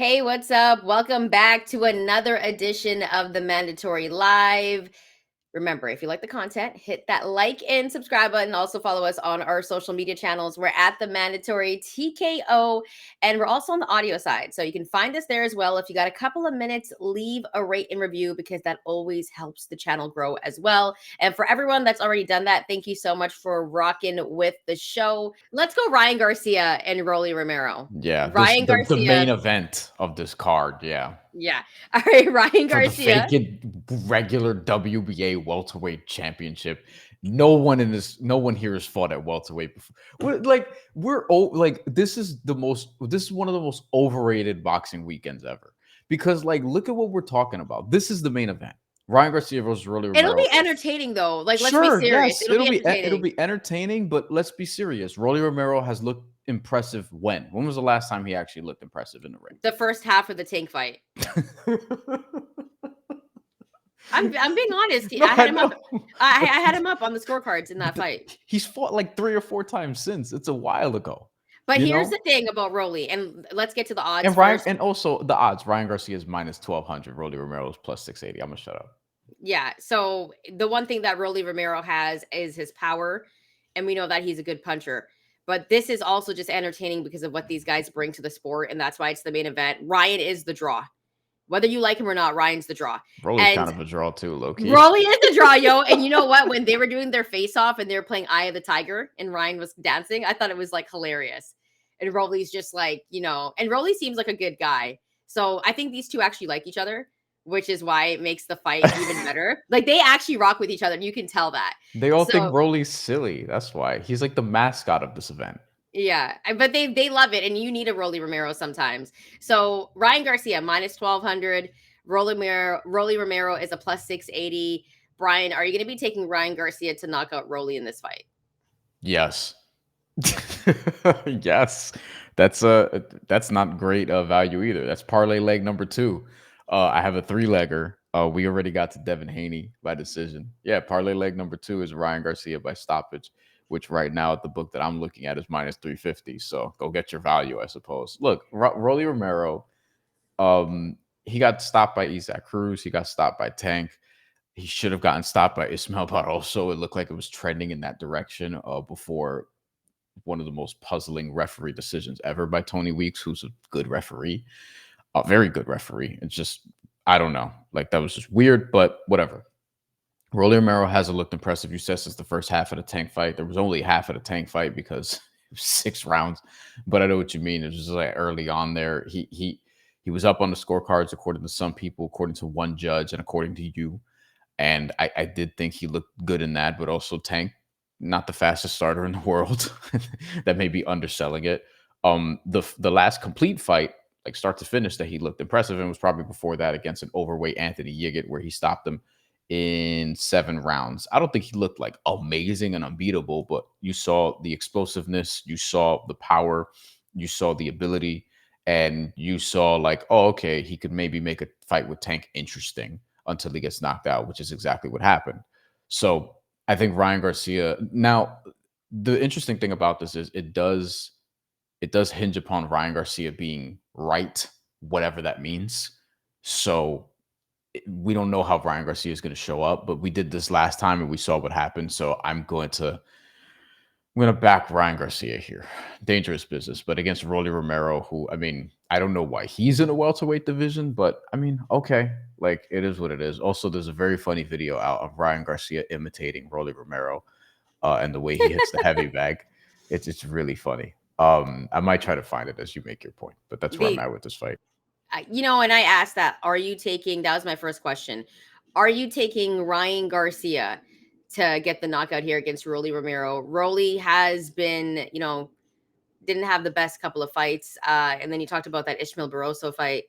Hey, what's up? Welcome back to another edition of the Mandatory Live. Remember, if you like the content, hit that like and subscribe button. Also, follow us on our social media channels. We're at the Mandatory TKO, and we're also on the audio side. So you can find us there as well. If you got a couple of minutes, leave a rate and review because that always helps the channel grow as well. And for everyone that's already done that, thank you so much for rocking with the show. Let's go Ryan Garcia and Rolly Romero. Yeah, this Ryan the Garcia. main event of this card, yeah. Yeah. All right, Ryan For the Garcia. vacant regular WBA welterweight championship. No one here has fought at welterweight before. This is one of the most overrated boxing weekends ever. Because look at what we're talking about. This is the main event. Ryan Garcia versus Rolly It'll Romero. be entertaining though. Like, let's be Sure, serious. yes, It'll be it'll entertaining. be entertaining, but let's be serious. Rolly Romero has looked impressive when? When was the last time he actually looked impressive in the ring? The first half of the tank fight. I'm being honest. No, I I had him up. know. I But had him up on the scorecards in that fight. he's fought like 3 or 4 times since. It's a while ago, But you here's know? the thing about Rolly, and let's get to the odds And Ryan first. and also the odds. Ryan Garcia is minus 1,200. Rolly Romero is plus 680. I'm gonna shut up. Yeah. So the one thing that Rolly Romero has is his power, and we know that he's a good puncher. But this is also just entertaining because of what these guys bring to the sport, and that's why it's the main event. Ryan is the draw. Whether you like him or not, Ryan's the draw. Rolly's And kind of a draw too, low key. Rolly is the draw, yo. And you know what? When they were doing their face off and they were playing Eye of the Tiger and Ryan was dancing, I thought it was like hilarious. And Rolly's just like, and Rolly seems like a good guy. So I think these two actually like each other, which is why it makes the fight even better. Like they actually rock with each other. And you can tell that. They all think So Rolly's silly. That's why. He's like the mascot of this event. yeah, but they love it, and you need a Rolly Romero sometimes. So Ryan Garcia minus 1,200, Rolly Romero is a plus 680. Brian, are you going to be taking Ryan Garcia to knock out Rolly in this fight? Yes. Yes. That's not great value either. That's parlay leg number 2. I have a 3-legger. We already got to Devin Haney by decision. Yeah, parlay leg number 2 is Ryan Garcia by stoppage, which right now at the book that I'm looking at is minus 350. So go get your value, I suppose. Look, Rolly Romero, he got stopped by Isaac Cruz. He got stopped by Tank. He should have gotten stopped by Ismael Barroso. It looked like it was trending in that direction before one of the most puzzling referee decisions ever by Tony Weeks, who's a good referee, a very good referee. It's just, I don't know. Like, that was just weird, but whatever. Rolly Romero hasn't looked impressive, you said, since the first half of the Tank fight. There was only half of the Tank fight because it was 6 rounds, but I know what you mean. It was just like early on there. He was up on the scorecards according to some people, according to one judge, and according to you. And I did think he looked good in that, but also Tank, not the fastest starter in the world. That may be underselling it. The last complete fight, like start to finish, that he looked impressive and was probably before that against an overweight Anthony Yiggett, where he stopped him in 7 rounds. I don't think he looked like amazing and unbeatable, but you saw the explosiveness, you saw the power, you saw the ability, and you saw like, oh, okay, he could maybe make a fight with Tank interesting until he gets knocked out, which is exactly what happened. So I think Ryan Garcia. Now, the interesting thing about this is it does hinge upon Ryan Garcia being right, whatever that means. So we don't know how Ryan Garcia is going to show up, but we did this last time and we saw what happened. So I'm going to back Ryan Garcia here. Dangerous business, but against Rolly Romero, who, I mean, I don't know why he's in a welterweight division, but I mean, okay, like it is what it is. Also, there's a very funny video out of Ryan Garcia imitating Rolly Romero and the way he hits the heavy bag. It's really funny. I might try to find it as you make your point, but that's where I'm The at with this fight. and I asked that. Are you taking? That was my first question. Are you taking Ryan Garcia to get the knockout here against Rolly Romero? Rolly has been, didn't have the best couple of fights. And then you talked about that Ishmael Barroso fight.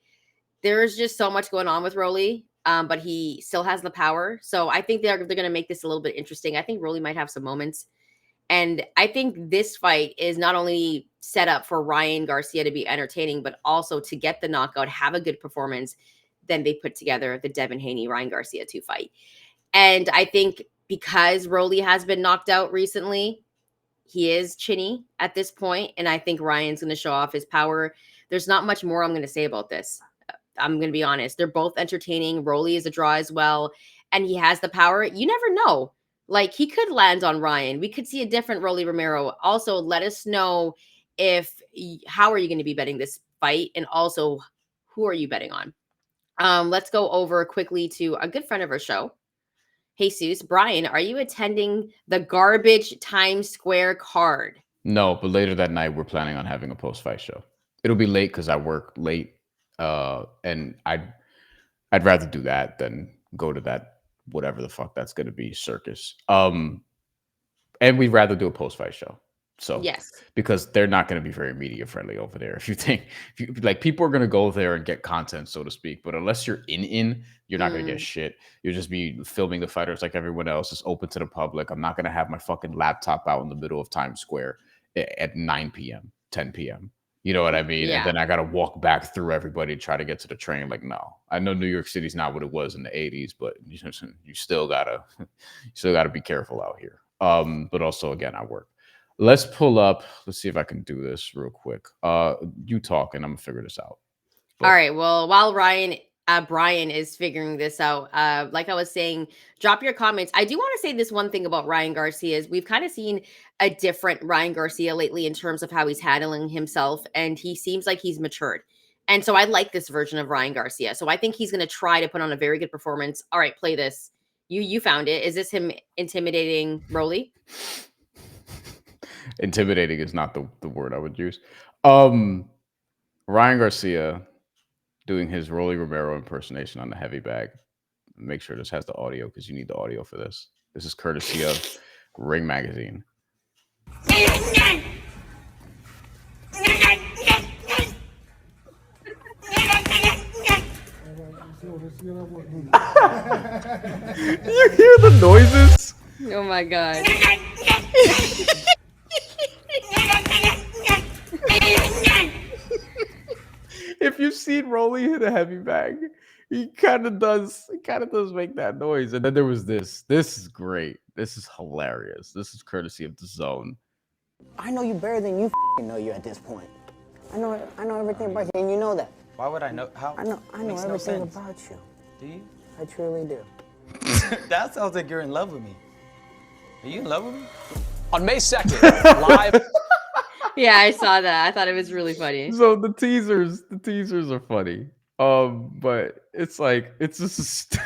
There's just so much going on with Rolly, but he still has the power. So I think they're going to make this a little bit interesting. I think Rolly might have some moments. And I think this fight is not only set up for Ryan Garcia to be entertaining, but also to get the knockout, have a good performance. Then they put together the Devin Haney Ryan Garcia 2 fight. And I think because Rolly has been knocked out recently, he is chinny at this point, and I think Ryan's going to show off his power. There's not much more I'm going to say about this. I'm going to be honest. They're both entertaining. Rolly is a draw as well. And he has the power. You never know. Like, he could land on Ryan. We could see a different Rolly Romero. Also, let us know how are you going to be betting this fight? And also, who are you betting on? Let's go over quickly to a good friend of our show, Jesus. Brian, are you attending the garbage Times Square card? No, but later that night we're planning on having a post-fight show. It'll be late because I work late, and I'd rather do that than go to that whatever the fuck that's going to be circus. And we'd rather do a post-fight show. So Yes. because they're not going to be very media friendly over there. If you like, people are going to go there and get content, so to speak. But unless you're you're not going to get shit. You'll just be filming the fighters like everyone else. It's open to the public. I'm not going to have my fucking laptop out in the middle of Times Square at 9 p.m., 10 p.m. You know what I mean? Yeah. And then I got to walk back through everybody to try to get to the train. Like, no, I know New York City's not what it was in the 80s, but you still gotta be careful out here. But also, again, I work. Let's pull up. Let's see if I can do this real quick. You talk, and I'm gonna figure this out. All right. Well, while Brian is figuring this out, like I was saying, drop your comments. I do want to say this one thing about Ryan Garcia is we've kind of seen a different Ryan Garcia lately in terms of how he's handling himself, and he seems like he's matured. And so I like this version of Ryan Garcia. So I think he's going to try to put on a very good performance. All right, play this. You found it. Is this him intimidating Rolly? Intimidating is not the word I would use. Ryan Garcia doing his Rolly Romero impersonation on the heavy bag. Make sure this has the audio because you need the audio for this. This is courtesy of Ring Magazine. You hear the noises? Oh my God. If you've seen Rolly hit a heavy bag, he kind of does make that noise. And then there was this. This is great. This is hilarious. This is courtesy of the Zone. I know you better than you know you at this point. I know everything about you, and you know that. Why would I know? How? I know everything about you. Do you? I truly do. That sounds like you're in love with me. Are you in love with me? On May 2nd, live. Yeah, I saw that. I thought it was really funny. So the teasers are funny. But it's like it's just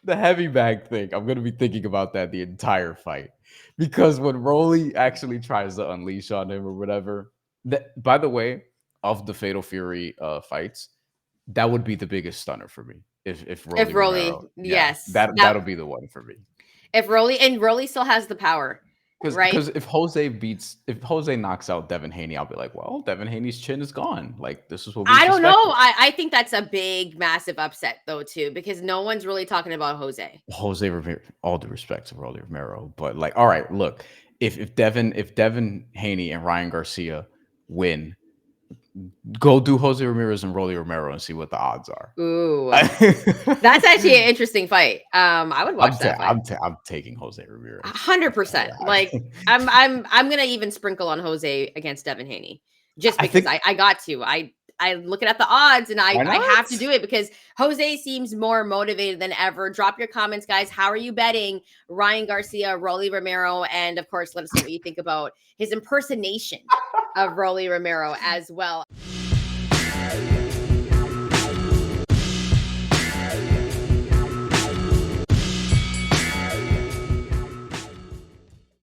the heavy bag thing. I'm gonna be thinking about that the entire fight because when Rolly actually tries to unleash on him or whatever. That, by the way, of the Fatal Fury fights, that would be the biggest stunner for me. If Rolly, Romero, yes, that'll be the one for me. If Rolly still has the power. Right. Because if Jose knocks out Devin Haney, I'll be like, well, Devin Haney's chin is gone. Like, this is what we I don't suspected. know. I think that's a big, massive upset, though, too, because no one's really talking about Jose. Jose Romero, all due respect to Rolly Romero. But, like, all right, look, if Devin Haney and Ryan Garcia win, go do Jose Ramirez and Rolly Romero and see what the odds are. Ooh, that's actually an interesting fight. I would watch that fight. I'm taking Jose Ramirez 100%. Like I'm gonna even sprinkle on Jose against Devin Haney just because I got to. I'm looking at the odds and I have to do it because Jose seems more motivated than ever. Drop your comments, guys. How are you betting Ryan Garcia, Rolly Romero, and of course, let us know what you think about his impersonation of Rolly Romero as well.